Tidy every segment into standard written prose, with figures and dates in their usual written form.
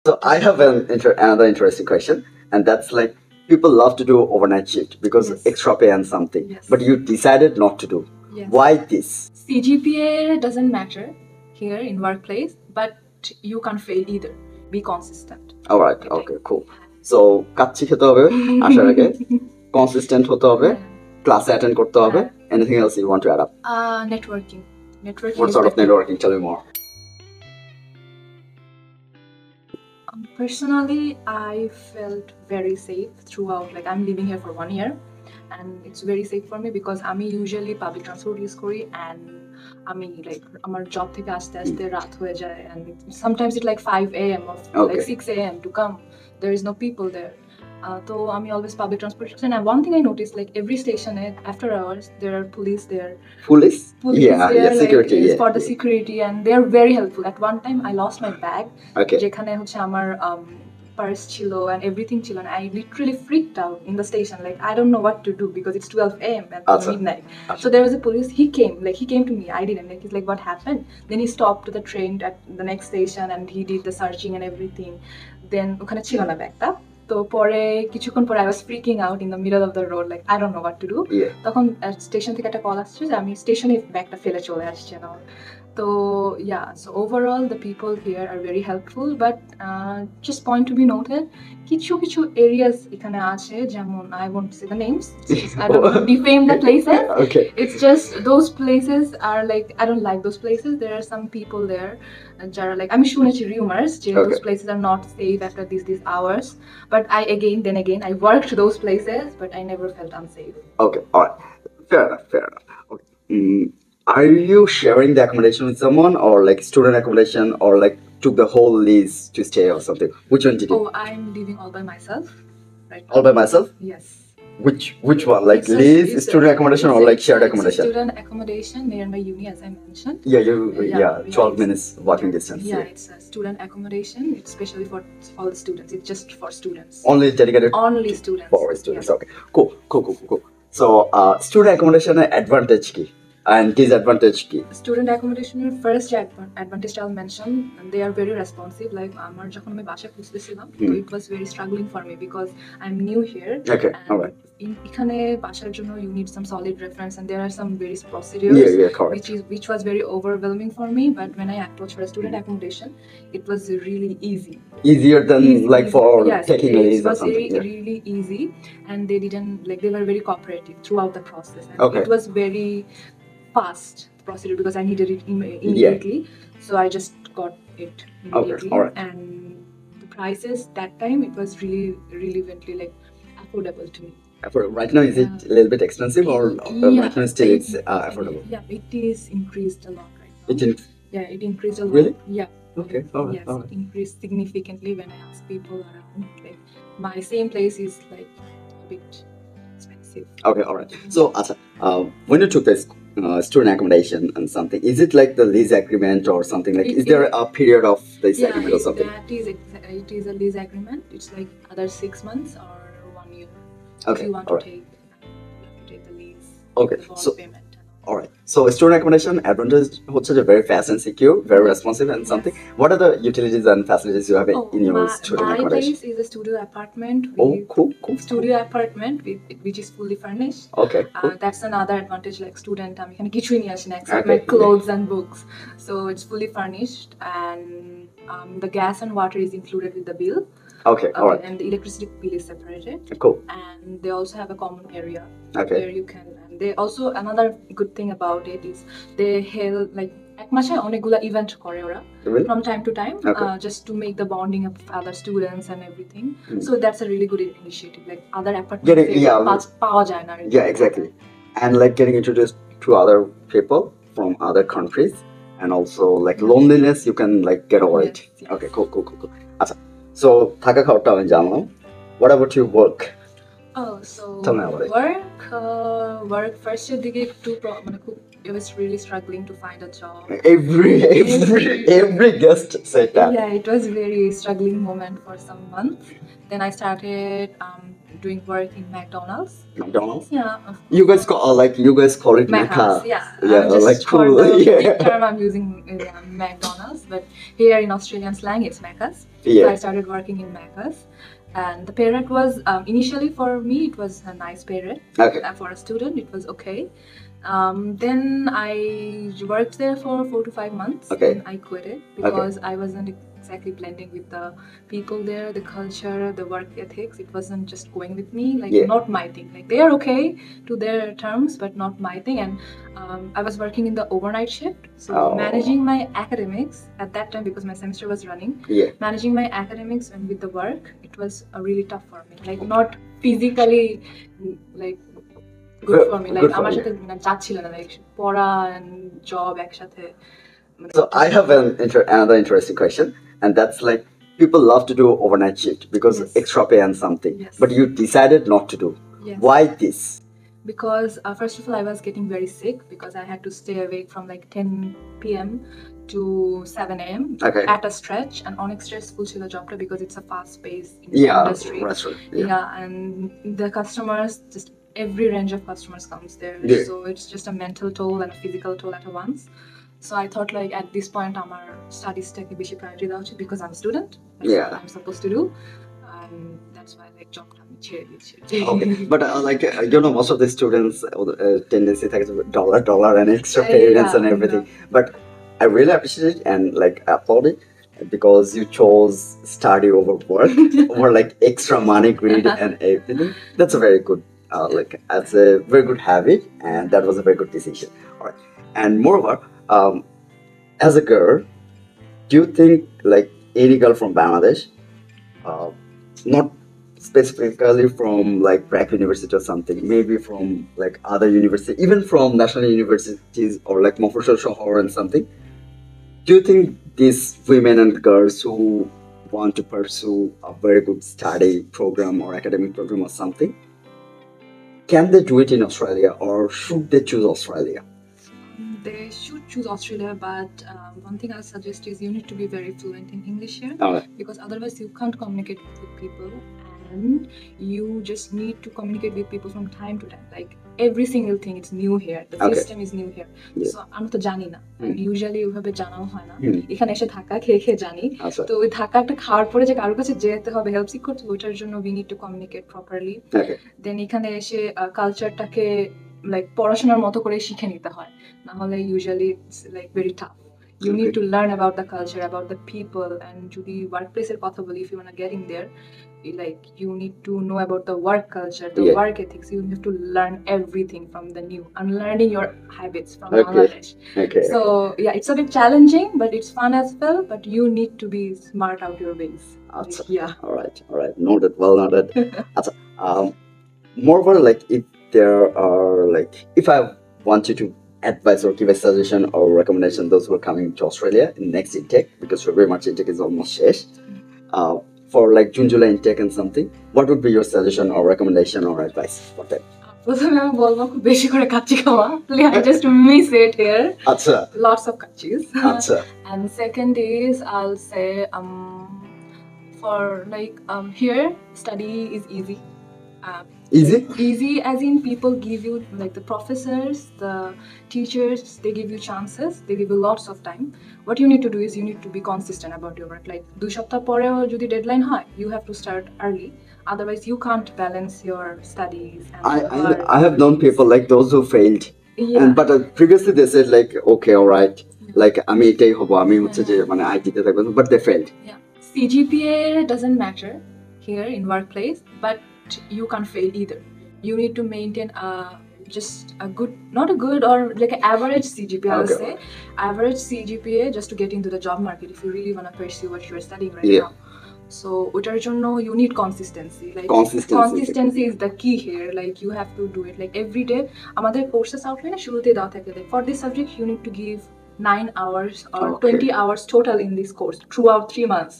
So I have another interesting question, and that's like people love to do overnight shift because extra pay and something, but you decided not to do. Why this? CGPA doesn't matter here in workplace, but you can't fail either. Be consistent. All right. Okay. Cool. So kacchi খেতে হবে আসার আগে, consistent হতে হবে, class attend করতে হবে. Anything else you want to add up? Networking. What sort of networking? Tell me more. Personally, I felt very safe throughout. Like I'm living here for 1 year, and it's very safe for me because I'm usually public transport use kori, and I'm like amar job theke aste aste raat hoye jay, and sometimes it's like 5 a.m. or like 6 a.m. to come. There is no people there. So I'm always public transportation. And one thing I noticed, like every station after hours, there are police there. Police there, security. Like, for the security, and they are very helpful. At one time, I lost my bag. যেখানে হচ্ছে আমার purse chilo and everything chilo, and I literally freaked out in the station. Like I don't know what to do because it's 12 a.m. at midnight. So there was a police. He came to me. I didn't. Like he's like, what happened? Then he stopped the train at the next station and he did the searching and everything. Then ওখানে ছিল না ব্যাগটা। তো পরে কিছুক্ষণ পরে I was freaking out in the middle of the road, like I don't know what to do. তখন station থেকে একটা কল আসছে যে আমি স্টেশনে ব্যাগটা ফেলে চলে আসছি না। তো so overall the people here are very helpful, but just point to be noted, কিছু areas এখানে আছে যেমন I won't say the names, I don't want to defame the places. It's just those places are like I don't like those places. There are some people there যারা like আমি শুনেছি rumors যে those places are not safe after these hours, but then again I worked those places, but I never felt unsafe. Okay, all right, fair enough. Okay. Are you sharing the accommodation with someone, or like student accommodation, or like took the whole lease to stay or something? Which one did you? Oh, I'm living all by myself right now. All by myself? Yes. Which one? Like lease, student accommodation, or like shared accommodation? Student accommodation near my uni, as I mentioned. 12 minutes walking distance. It's a student accommodation. It's especially for all the students. It's just for students. Only dedicated. Only students. For students. Okay. Cool. So student accommodation advantage key and disadvantage key. Student accommodation first advantage I'll mention, and they are very responsive. Like আমার যখন আমি বাসা খুঁজতেছিলাম, it was very struggling for me because I'm new here. Okay, all right. এখানে বাসার জন্য you need some solid reference, and there are some various procedures which was very overwhelming for me. But when I approached for a student accommodation, it was really easier than for taking a lease or something. It was really easy, and they were very cooperative throughout the process, and it was very fast procedure because I needed it immediately. So I just got it immediately. And the prices that time, it was really relevantly like affordable to me. Right now, is it a little bit expensive, or right now still it's affordable? Yeah, it is increased a lot right now. It increased a lot. Really? Yeah. Okay. Yes, it increased significantly when I asked people around. Like my same place is like a bit expensive. Okay, all right. So, when you took this student accommodation and something, is it like the lease agreement or something? Like, is there a period of lease agreement or something? It is a lease agreement. It's like either 6 months or 1 year. Okay, if you want to take the lease. Okay, so payment. All right. So student accommodation advantage hocche je very fast and secure, very responsive and something. What are the utilities and facilities you have in your student accommodation? My place is a studio apartment. Cool. Studio apartment which is fully furnished. Okay. Cool. That's another advantage. Like student, I'm kind of কিছুই নিয়ে আসি না except my clothes and books. So it's fully furnished, and the gas and water is included with the bill. Okay, all right. And the electricity bill is separated. Cool. And they also have a common area where you can. And they also, another good thing about it is they held like এক মাসে অনেকগুলা event করে ওরা from time to time, just to make the bonding of other students and everything. So that's a really good initiative. Like other apartments পাওয়া যায় না. Yeah, exactly. And like getting introduced to other people from other countries, and also like loneliness, you can like get over it. Okay, cool. So, থাকা খাওয়াটা আমি জানলাম. What about your work? So tell me about it. Work first year দিকে একটু মানে খুব I was really struggling to find a job. Every guest said that. Yeah, it was a very struggling moment for some months. Then I started doing work in McDonald's. McDonald's? Yeah. You guys call it Mecca. Yeah. Yeah, Just like cool. for the Yeah. big term I'm using McDonald's, but here in Australian slang it's Macca's. Yeah. So I started working in Macca's. And the pay rate was, initially for me, it was a nice pay rate. Okay. For a student, it was okay. Then I worked there for 4 to 5 months. Okay. And I quit it because I wasn't exactly blending with the people there, the culture, the work ethics. It wasn't just going with me, like not my thing. Like they are okay to their terms, but not my thing. And I was working in the overnight shift, so managing my academics at that time because my semester was running. Managing my academics and with the work, it was really tough for me. Like not physically, like good for me. Like আমার সাথে যাচ্ছিল না, like পড়া and job একসাথে. So I have another interesting question, and that's like people love to do overnight shift because extra pay and something. But you decided not to do. Why this? Because first of all, I was getting very sick because I had to stay awake from like 10 p.m. to 7 a.m. At a stretch, and on stressful chila job because it's a fast-paced industry. And the customers, just every range of customers comes there. So it's just a mental toll and a physical toll at once. So I thought like at this point our studies take a beshi priority dawa uchit because I'm a student. That's what I'm supposed to do. And that's why like job time ছেড়ে দিয়েছি. Okay, but most of the students tendency থাকে dollar and extra payments and everything. But I really appreciate it and like applaud it because you chose study over work over like extra money, greed and everything. That's a very good that's a very good habit, and that was a very good decision. All right, and moreover, as a girl, do you think like any girl from Bangladesh, not specifically from like BRAC University or something, maybe from like other universities, even from national universities or like Mofusal Shohor and something, do you think these women and girls who want to pursue a very good study program or academic program or something, can they do it in Australia or should they choose Australia? They should choose Australia, but one thing I'll suggest is you need to be very fluent in English here, because otherwise you can't communicate with people, and you just need to communicate with people from time to time. Like every single thing, it's new here. The system is new here. So আমরা তো জানি না, usually ওইভাবে জানাও হয় না। এখানে এসে ধাক্কা খেয়ে জানি। তো ওই ধাক্কাটা খাওয়ার পরে যে কারোর কাছে যেতে হবে, হেল্প সিক করতে হবে, ওইটার জন্য we need to communicate properly. Then এখানে এসে কালচারটাকে like পড়াশোনার মতো করে শিখে নিতে হয়, না হলে usually it's like very tough. You need to learn about the culture, about the people, and যদি workplace এর কথা বলি, if you want to get in there, like you need to know about the work culture, the work ethics. You have to learn everything from the new, unlearning your habits from Bangladesh. So yeah, it's a bit challenging, but it's fun as well. But you need to be smart out your ways. All right, noted, well noted. Moreover, like if there are like, if I want you to advise or give a suggestion or recommendation those who are coming to Australia in next intake, because February March intake is almost শেষ, for like June July intake and something, what would be your suggestion or recommendation or advice for them? প্রথমে আমি বলবো খুব বেশি করে কাচ্চি খাওয়া. I just miss it here. Lots of kachis. And second is I'll say for like here study is easy. Easy as in people give you, like the professors, the teachers, they give you chances, they give you lots of time. What you need to do is you need to be consistent about your work. Like 2 সপ্তাহ পরেও যদি deadline হয়, you have to start early, otherwise you can't balance your studies and I have known people like those who failed, and but previously they said like okay, all right, like আমি এটাই হবো, আমি হচ্ছে যে মানে I দিতে থাকবো, but they failed. CGPA doesn't matter here in workplace, but you can't fail either. You need to maintain just a good, not a good or like an average CGPA, I'll say. Average CGPA just to get into the job market if you really want to pursue what you're studying right now. So ওটার জন্য you need consistency. Like consistency is the key here. Like you have to do it like every day. আমাদের courses outline শুরুতে দেওয়া থাকে like for this subject you need to give 9 hours or 20 hours total in this course throughout 3 months.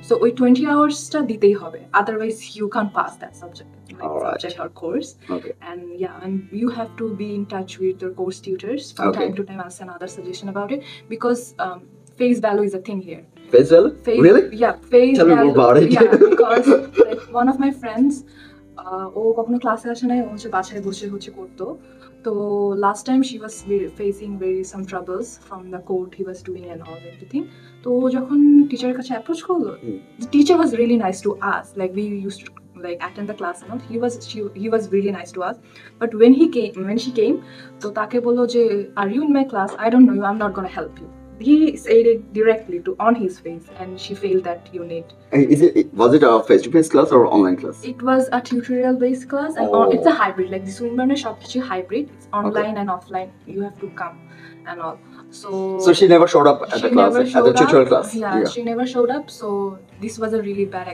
So ওই 20 hours টা দিতেই হবে, otherwise you can't pass that subject, subject or course. And yeah, and you have to be in touch with your course tutors from time to time. I'll send another suggestion about it, because face value is a thing here. Face value? Really? Yeah, face Tell value. me more about it. Yeah, because like one of my friends, ও কখনো ক্লাসে আসে নাই, ও হচ্ছে বাসায় বসে হচ্ছে করতো। তো last time she was facing some troubles from the code he was doing and all everything. তো যখন টিচারের কাছে অ্যাপ্রোচ করলো, the teacher was really nice to us, like we used to like attend the class and all. He was really nice to us, but when she came, তো তাকে বললো যে are you in my class? I don't know you, I'm not gonna help you. He said it directly on his face, and she failed that unit. Was it a face-to-face class or online class? It was a tutorial-based class, and it's a hybrid. Like the Swinburne shop is hybrid. It's online and offline. You have to come and all. So she never showed up at the class, at the tutorial class. Yeah, she never showed up. So this was a really bad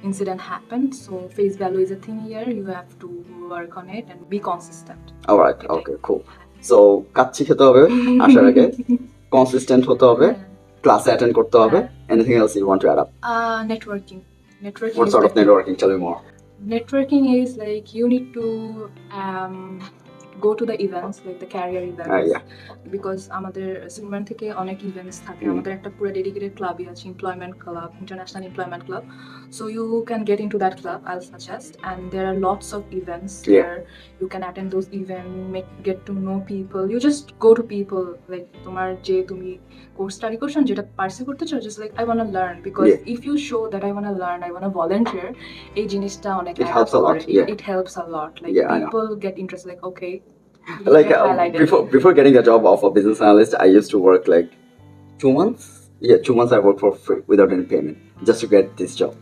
incident happened. So face value is a thing here. You have to work on it and be consistent. All right. Okay. Cool. So kacchi খেতে হবে আসার আগে, consistent হতে হবে, class attend করতে হবে. Anything else you want to add up? Networking. What sort of networking? Tell me more. Networking is like you need to go to the events, like the career events. Because আমাদের Swinburne থেকে অনেক events থাকে, আমাদের একটা পুরো dedicated club আছে, employment club, international employment club. So you can get into that club, I'll suggest, and there are lots of events where you can attend those events, get to know people. You just go to people, like তোমার যে তুমি course study করছো যেটা pursue করতে চাও, just like I want to learn, because if you show that I want to learn, I want to volunteer, এই জিনিসটা অনেক helps a lot. It helps a lot, like people get interested, like okay. Like before getting a job of a business analyst, I used to work like 2 months. 2 months I worked for free without any payment just to get this job.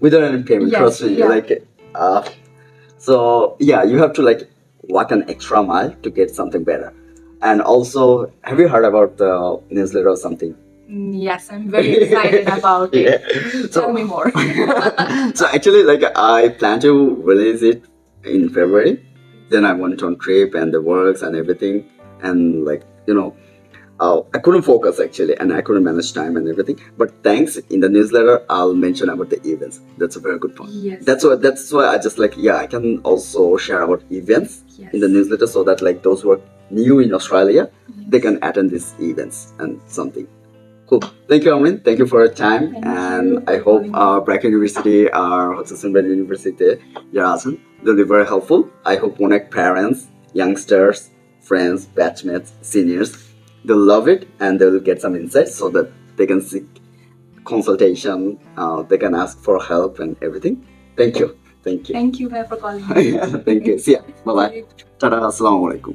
Without any payment, trust me. Like, so yeah, you have to like walk an extra mile to get something better. And also, have you heard about the newsletter or something? Yes, I'm very excited about it. Tell me more. So actually, like I plan to release it in February. Then I went on trip and the works and everything, and like I couldn't focus actually, and I couldn't manage time and everything. But thanks, in the newsletter I'll mention about the events. That's a very good point. Yes. That's why I just like I can also share about events in the newsletter, so that like those who are new in Australia, they can attend these events and something. Cool. Thank you, Amreen. Thank you for your time, and I hope BRAC University or Swinburne University, they'll be very helpful. I hope connect parents, youngsters, friends, batchmates, seniors. They'll love it, and they will get some insights so that they can seek consultation. They can ask for help and everything. Thank you. Thank you for calling me. Thank you. See ya. Bye bye. Tada. Assalamu alaikum.